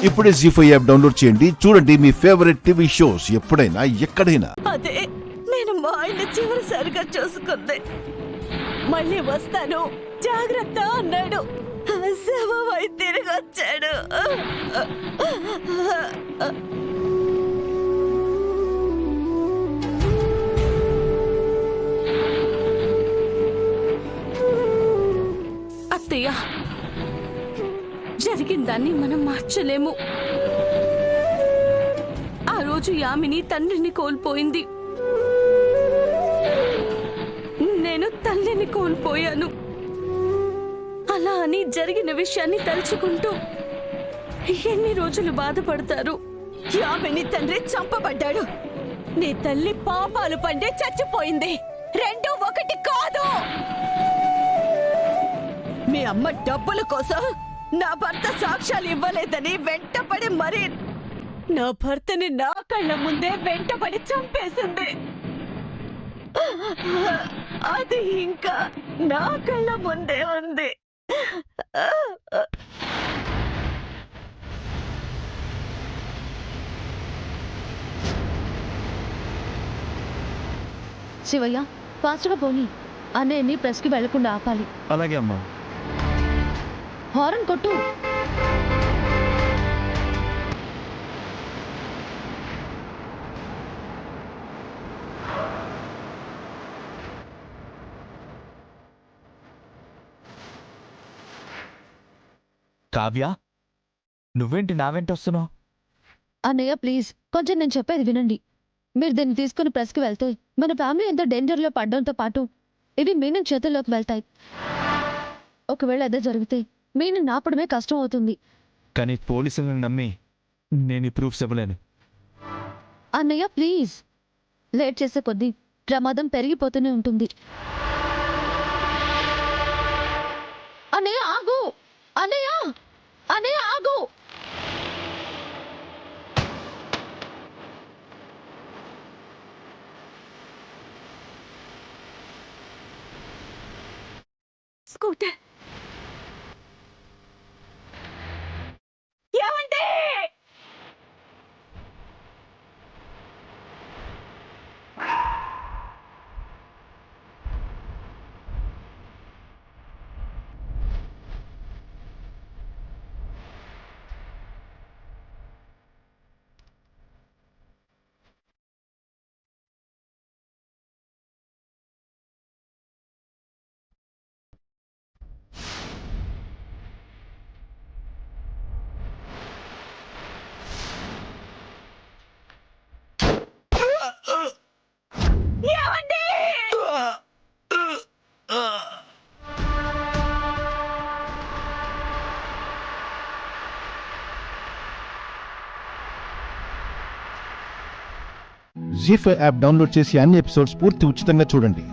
ఇప్పుడే జీ5 app download చేయండి. చూడండి మీ ఫేవరెట్ టీవీ షోస్ ఎప్పుడైనా ఎక్కడైనా. అదే నేను మా ఆయన చివరిసారిగా చూసుకుంది. మళ్ళీ వస్తాను జాగ్రత్త అన్నాడు. శవమై తిరిగి వచ్చాడు. అత్తయ్య, జరిగిందాన్ని మనం మార్చలేము. ఆ రోజు యామిని తండ్రిని కోల్పోయింది, నేను తల్లిని కోల్పోయాను. అలా అని జరిగిన విషయాన్ని తలుచుకుంటూ ఎన్ని రోజులు బాధపడతారు. యామిని తండ్రి చంపబడ్డాడు, నీ తల్లి పాపాలు పండే చచ్చిపోయింది. రెండు ఒకటి కాదు. మీ అమ్మ డబ్బుల కోసం నా భర్త సాక్ష్యాలు ఇవ్వలేదని వెంటపడి మరీ నా భర్తని నా కళ్ళ ముందే వెంటపడి చంపేసింది. అది ఇంకా నా కళ్ళ ముందే ఉంది. శివయ్య, ఫాస్ట్గా పోనీ. అన్నయ్యని ప్రెస్కి వెళ్లకుండా ఆపాలి. అలాగే అమ్మా. హారన్ కొట్టు. కావ్య, నువ్వేంటి నా వెంట వస్తున్నావు? అన్నయ్య ప్లీజ్, కొంచెం నేను చెప్పేది వినండి. మీరు దీన్ని తీసుకుని ప్రెస్కి వెళ్తే మన ఫ్యామిలీ ఎంత డేంజర్లో పడడంతో పాటు ఇవి మీనన్ చేతుల్లోకి వెళ్తాయి. ఒకవేళ అదే జరిగితే మీనన్ ఆపడమే కష్టం అవుతుంది. కానీ పోలీసులను నమ్మి నేను ఈ ప్రూఫ్స్ ఇవ్వలేను. అన్నయ్య ప్లీజ్, లేట్ చేసే కొద్దీ ప్రమాదం పెరిగిపోతూనే ఉంటుంది. అన్నయ్య ఆగు! అన్నయ్య! అన్నయ్య ఆగు! స్కూటర్ ఏమండి? ఏమండి? జీ5 యాప్ డౌన్లోడ్ చేసి అన్ని ఎపిసోడ్స్ పూర్తి ఉచితంగా చూడండి.